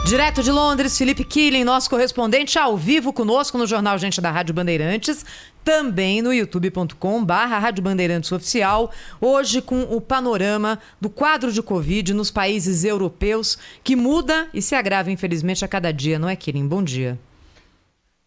Direto de Londres, Felipe Killing, nosso correspondente, ao vivo conosco no Jornal Gente da Rádio Bandeirantes, também no youtube.com/Rádio Bandeirantes Oficial, hoje com o panorama do quadro de Covid nos países europeus, que muda e se agrava, infelizmente, a cada dia, não é, Killing? Bom dia.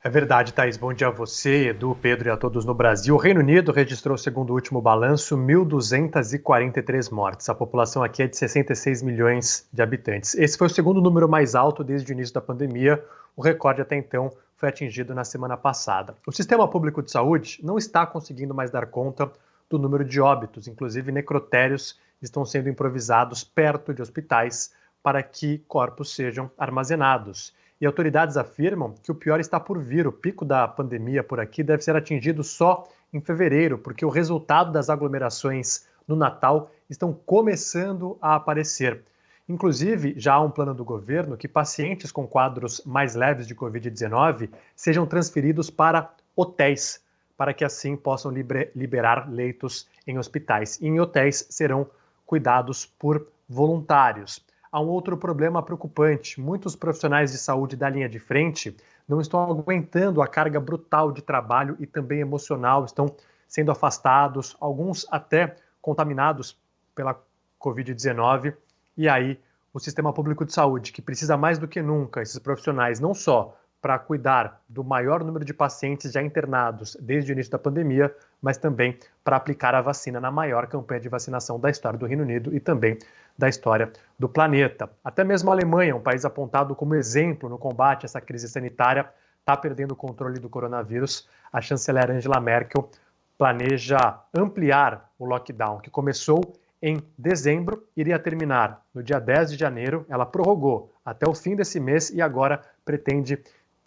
É verdade, Thaís. Bom dia a você, Edu, Pedro e a todos no Brasil. O Reino Unido registrou, segundo o último balanço, 1.243 mortes. A população aqui é de 66 milhões de habitantes. Esse foi o segundo número mais alto desde o início da pandemia. O recorde até então foi atingido na semana passada. O Sistema Público de Saúde não está conseguindo mais dar conta do número de óbitos. Inclusive, necrotérios estão sendo improvisados perto de hospitais para que corpos sejam armazenados. E autoridades afirmam que o pior está por vir. O pico da pandemia por aqui deve ser atingido só em fevereiro, porque o resultado das aglomerações no Natal estão começando a aparecer. Inclusive, já há um plano do governo que pacientes com quadros mais leves de Covid-19 sejam transferidos para hotéis, para que assim possam liberar leitos em hospitais. E em hotéis serão cuidados por voluntários. Há um outro problema preocupante. Muitos profissionais de saúde da linha de frente não estão aguentando a carga brutal de trabalho e também emocional, estão sendo afastados, alguns até contaminados pela Covid-19. E aí, o Sistema Público de Saúde, que precisa mais do que nunca, esses profissionais, não só para cuidar do maior número de pacientes já internados desde o início da pandemia, mas também para aplicar a vacina na maior campanha de vacinação da história do Reino Unido e também da história do planeta. Até mesmo a Alemanha, um país apontado como exemplo no combate a essa crise sanitária, está perdendo o controle do coronavírus. A chanceler Angela Merkel planeja ampliar o lockdown, que começou em dezembro, iria terminar no dia 10 de janeiro. Ela prorrogou até o fim desse mês e agora pretende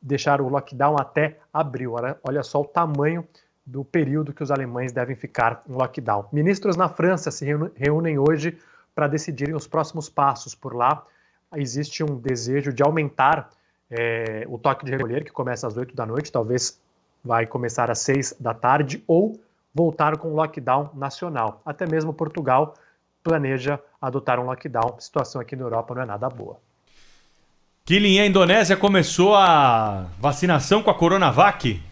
deixar o lockdown até abril. Olha só o tamanho do período que os alemães devem ficar em lockdown. Ministros na França se reúnem hoje para decidirem os próximos passos. Por lá, existe um desejo de aumentar o toque de recolher, que começa às 8 da noite, talvez vai começar às 6 da tarde, ou voltar com um lockdown nacional. Até mesmo Portugal planeja adotar um lockdown. A situação aqui na Europa não é nada boa. Killing, a Indonésia começou a vacinação com a Coronavac?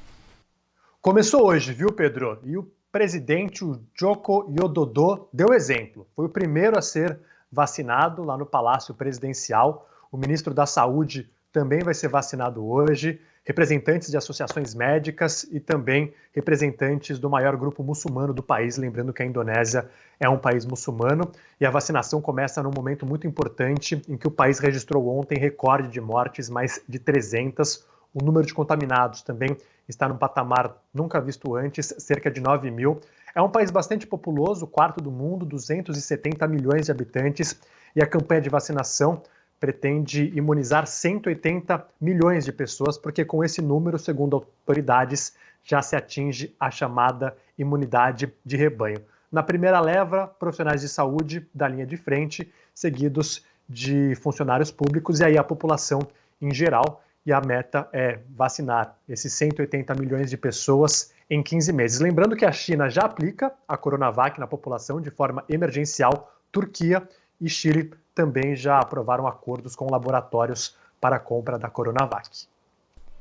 Começou hoje, viu, Pedro? E o presidente, o Joko Widodo, deu exemplo. Foi o primeiro a ser vacinado lá no Palácio Presidencial. O ministro da Saúde também vai ser vacinado hoje. Representantes de associações médicas e também representantes do maior grupo muçulmano do país, lembrando que a Indonésia é um país muçulmano, e a vacinação começa num momento muito importante em que o país registrou ontem recorde de mortes, mais de 300. O número de contaminados também está num patamar nunca visto antes, cerca de 9 mil. É um país bastante populoso, quarto do mundo, 270 milhões de habitantes, e a campanha de vacinação pretende imunizar 180 milhões de pessoas, porque com esse número, segundo autoridades, já se atinge a chamada imunidade de rebanho. Na primeira leva, profissionais de saúde da linha de frente, seguidos de funcionários públicos e aí a população em geral. E a meta é vacinar esses 180 milhões de pessoas em 15 meses. Lembrando que a China já aplica a Coronavac na população de forma emergencial, Turquia e Chile também já aprovaram acordos com laboratórios para a compra da Coronavac.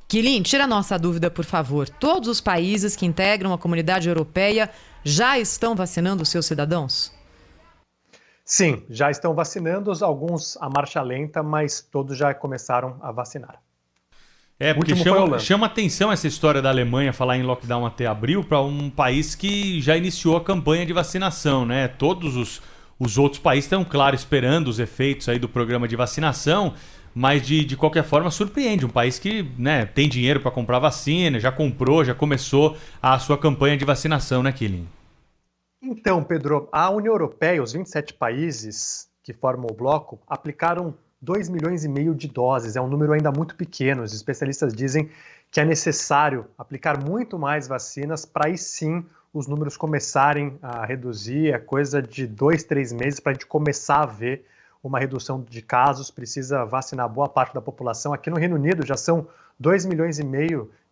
Killing, tira a nossa dúvida, por favor. Todos os países que integram a comunidade europeia já estão vacinando os seus cidadãos? Sim, já estão vacinando, alguns a marcha lenta, mas todos já começaram a vacinar. Porque chama atenção essa história da Alemanha falar em lockdown até abril para um país que já iniciou a campanha de vacinação, né? Todos os outros países estão, claro, esperando os efeitos aí do programa de vacinação, mas de qualquer forma surpreende. Um país que, né, tem dinheiro para comprar vacina, já comprou, já começou a sua campanha de vacinação, né, Killing? Então, Pedro, a União Europeia, os 27 países que formam o bloco, aplicaram 2,5 milhões de doses. É um número ainda muito pequeno. Os especialistas dizem que é necessário aplicar muito mais vacinas para aí sim os números começarem a reduzir. É coisa de 2, 3 meses para a gente começar a ver uma redução de casos. Precisa vacinar boa parte da população. Aqui no Reino Unido já são 2,5 milhões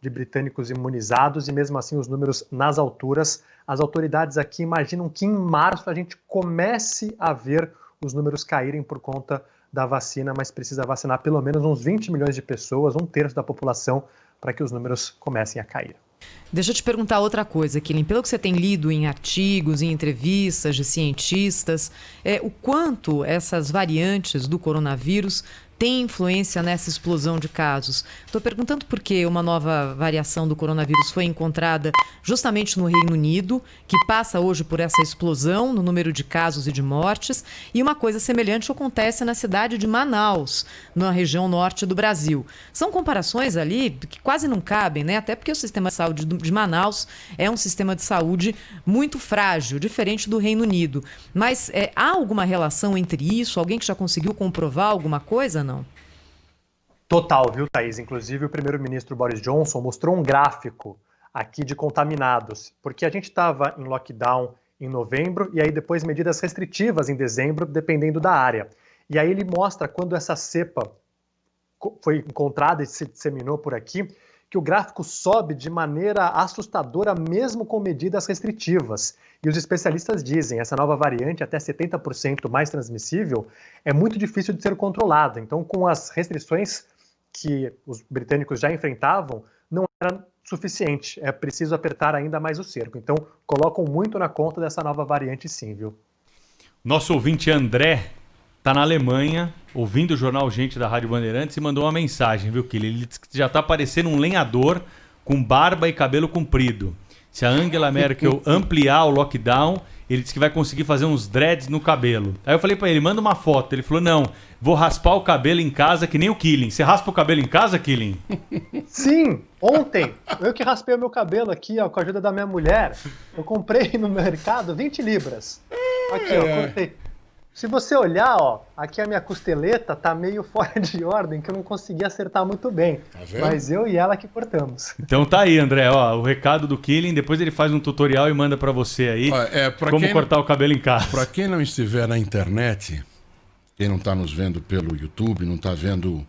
de britânicos imunizados e mesmo assim os números nas alturas. As autoridades aqui imaginam que em março a gente comece a ver os números caírem por conta da vacina, mas precisa vacinar pelo menos uns 20 milhões de pessoas, 1/3 da população, para que os números comecem a cair. Deixa eu te perguntar outra coisa, Quilin. Pelo que você tem lido em artigos, em entrevistas de cientistas, o quanto essas variantes do coronavírus têm influência nessa explosão de casos? Estou perguntando porque uma nova variação do coronavírus foi encontrada justamente no Reino Unido, que passa hoje por essa explosão no número de casos e de mortes, e uma coisa semelhante acontece na cidade de Manaus, na região norte do Brasil. São comparações ali que quase não cabem, né? Até porque o sistema de saúde de Manaus é um sistema de saúde muito frágil, diferente do Reino Unido. Mas há alguma relação entre isso? Alguém que já conseguiu comprovar alguma coisa? Não? Total, viu, Thaís? Inclusive, o primeiro-ministro Boris Johnson mostrou um gráfico aqui de contaminados, porque a gente estava em lockdown em novembro e aí depois medidas restritivas em dezembro, dependendo da área. E aí ele mostra quando essa cepa foi encontrada e se disseminou por aqui, que o gráfico sobe de maneira assustadora mesmo com medidas restritivas. E os especialistas dizem, essa nova variante, até 70% mais transmissível, é muito difícil de ser controlada. Então, com as restrições que os britânicos já enfrentavam, não era suficiente. É preciso apertar ainda mais o cerco. Então, colocam muito na conta dessa nova variante, sim, viu? Nosso ouvinte André está na Alemanha, ouvindo o Jornal Gente da Rádio Bandeirantes e mandou uma mensagem, viu, Kili? Ele disse que já está parecendo um lenhador com barba e cabelo comprido. Se a Angela Merkel ampliar o lockdown, ele disse que vai conseguir fazer uns dreads no cabelo. Aí eu falei para ele, manda uma foto. Ele falou, não, vou raspar o cabelo em casa que nem o Killing. Você raspa o cabelo em casa, Killing? Sim, ontem. Eu que raspei o meu cabelo aqui, ó, com a ajuda da minha mulher. Eu comprei no mercado 20 libras. Aqui, ó, cortei. Se você olhar, ó, aqui a minha costeleta tá meio fora de ordem, que eu não consegui acertar muito bem. Tá vendo? Mas eu e ela que cortamos. Então tá aí, André, ó, o recado do Killing, depois ele faz um tutorial e manda pra você aí como cortar o cabelo em casa. Pra quem não estiver na internet, quem não tá nos vendo pelo YouTube, não tá vendo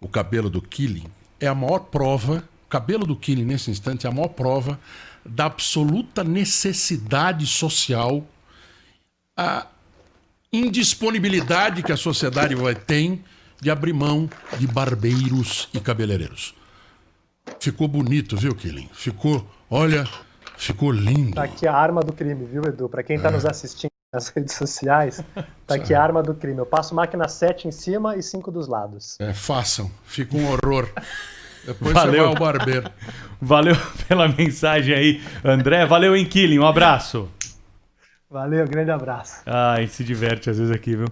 o cabelo do Killing, é a maior prova, o cabelo do Killing nesse instante é a maior prova da absoluta necessidade social, a indisponibilidade que a sociedade tem de abrir mão de barbeiros e cabeleireiros. Ficou bonito, viu, Killing? Ficou, olha, ficou lindo. Tá aqui a arma do crime, viu, Edu? Pra quem tá nos assistindo nas redes sociais, tá aqui a arma do crime. Eu passo máquina 7 em cima e 5 dos lados. Façam, fica um horror. Depois Valeu. você vai ao barbeiro. Valeu pela mensagem aí, André. Valeu, hein, Killing? Um abraço. Valeu, grande abraço. Ah, a gente se diverte às vezes aqui, viu?